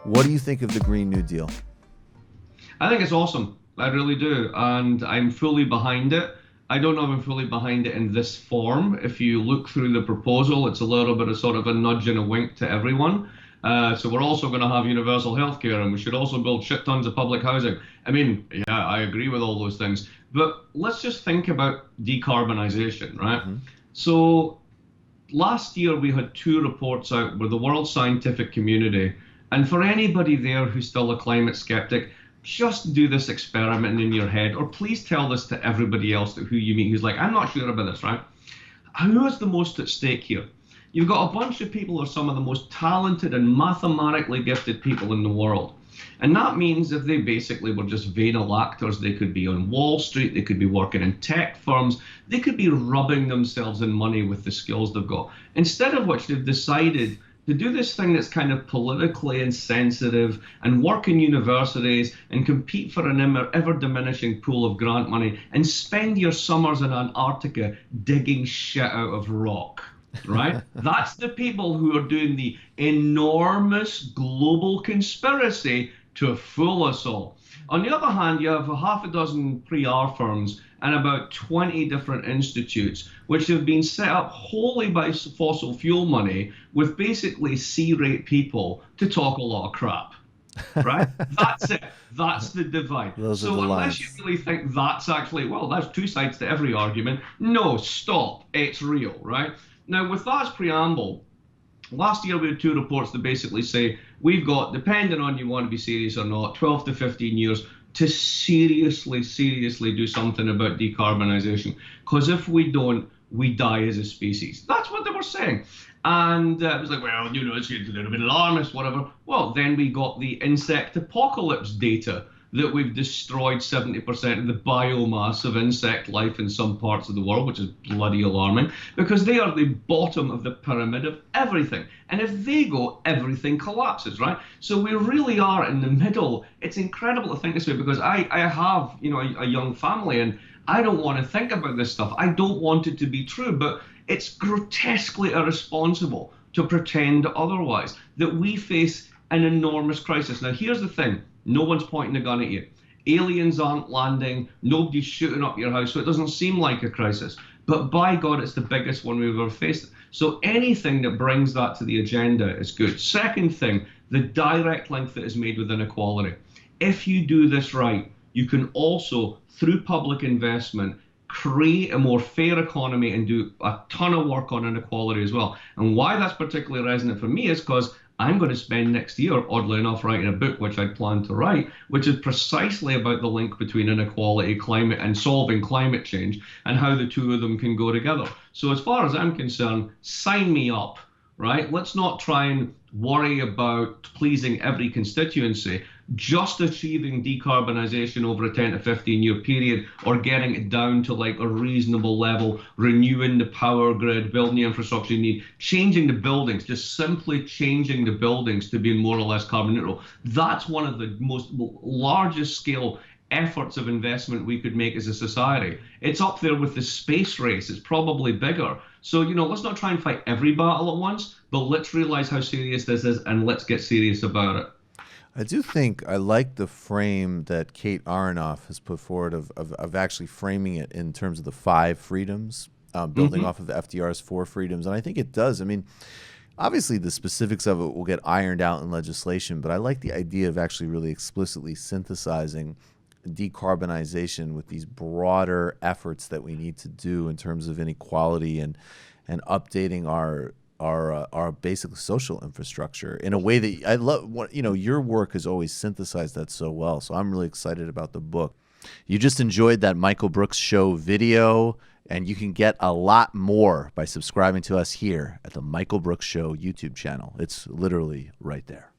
What do you think of the Green New Deal? I think it's awesome. I really do. And I'm fully behind it. I don't know if I'm fully behind it in this form. If you look through the proposal, it's a little bit of sort of a nudge and a wink to everyone. So we're also going to have universal healthcare, and we should also build shit tons of public housing. I mean, yeah, I agree with all those things. But let's just think about decarbonization, right? Mm-hmm. So last year we had two reports out with the world scientific community, and for anybody there who's still a climate skeptic, just do this experiment in your head, or please tell this to everybody else who you meet who's like, I'm not sure about this, right? Who is the most at stake here? You've got a bunch of people who are some of the most talented and mathematically gifted people in the world. And that means if they basically were just venal actors, they could be on Wall Street, they could be working in tech firms, they could be rubbing themselves in money with the skills they've got. Instead of which, they've decided to do this thing that's kind of politically insensitive and work in universities and compete for an ever diminishing pool of grant money and spend your summers in Antarctica digging shit out of rock. Right? That's the people who are doing the enormous global conspiracy to fool us all. On the other hand, you have a half a dozen PR firms and about 20 different institutes, which have been set up wholly by fossil fuel money with basically C-rate people to talk a lot of crap. Right? That's it. That's the divide. Those are So the unless lines. you really think that's actually, well, that's two sides to every argument, no, stop. It's real, right? Now, with that as preamble, last year we had two reports that basically say we've got, depending on you want to be serious or not, 12 to 15 years to seriously do something about decarbonisation. Because if we don't, we die as a species. That's what they were saying. And it was like, well, you know, it's a little bit alarmist, whatever. Well, then we got the insect apocalypse data that we've destroyed 70% of the biomass of insect life in some parts of the world, which is bloody alarming, because they are the bottom of the pyramid of everything. And if they go, everything collapses, right? So we really are in the middle. It's incredible to think this way, because I have, you know, a young family, and I don't want to think about this stuff. I don't want it to be true, but it's grotesquely irresponsible to pretend otherwise, that we face an enormous crisis. Now, here's the thing. No one's pointing a gun at you. Aliens aren't landing. Nobody's shooting up your house, so it doesn't seem like a crisis. But by God, it's the biggest one we've ever faced. So anything that brings that to the agenda is good. Second thing, the direct link that is made with inequality. If you do this right, you can also, through public investment, create a more fair economy and do a ton of work on inequality as well. And why that's particularly resonant for me is because I'm going to spend next year, oddly enough, writing a book which I plan to write, which is precisely about the link between inequality, climate, and solving climate change, and how the two of them can go together. So as far as I'm concerned, sign me up, right? Let's not try and worry about pleasing every constituency. Just achieving decarbonisation over a 10 to 15 year period, or getting it down to like a reasonable level, renewing the power grid, building the infrastructure you need, changing the buildings, just simply changing the buildings to be more or less carbon neutral. That's one of the most largest scale efforts of investment we could make as a society. It's up there with the space race. It's probably bigger. So, you know, let's not try and fight every battle at once, but let's realize how serious this is and let's get serious about it. I do think I like the frame that Kate Aronoff has put forward of actually framing it in terms of the 5 freedoms, building off of FDR's 4 freedoms. And I think it does. I mean, obviously the specifics of it will get ironed out in legislation, but I like the idea of actually really explicitly synthesizing decarbonization with these broader efforts that we need to do in terms of inequality and updating our basic social infrastructure in a way that I love. What, you know, your work has always synthesized that so well. So I'm really excited about the book. You just enjoyed that Michael Brooks Show video, and you can get a lot more by subscribing to us here at the Michael Brooks Show YouTube channel. It's literally right there.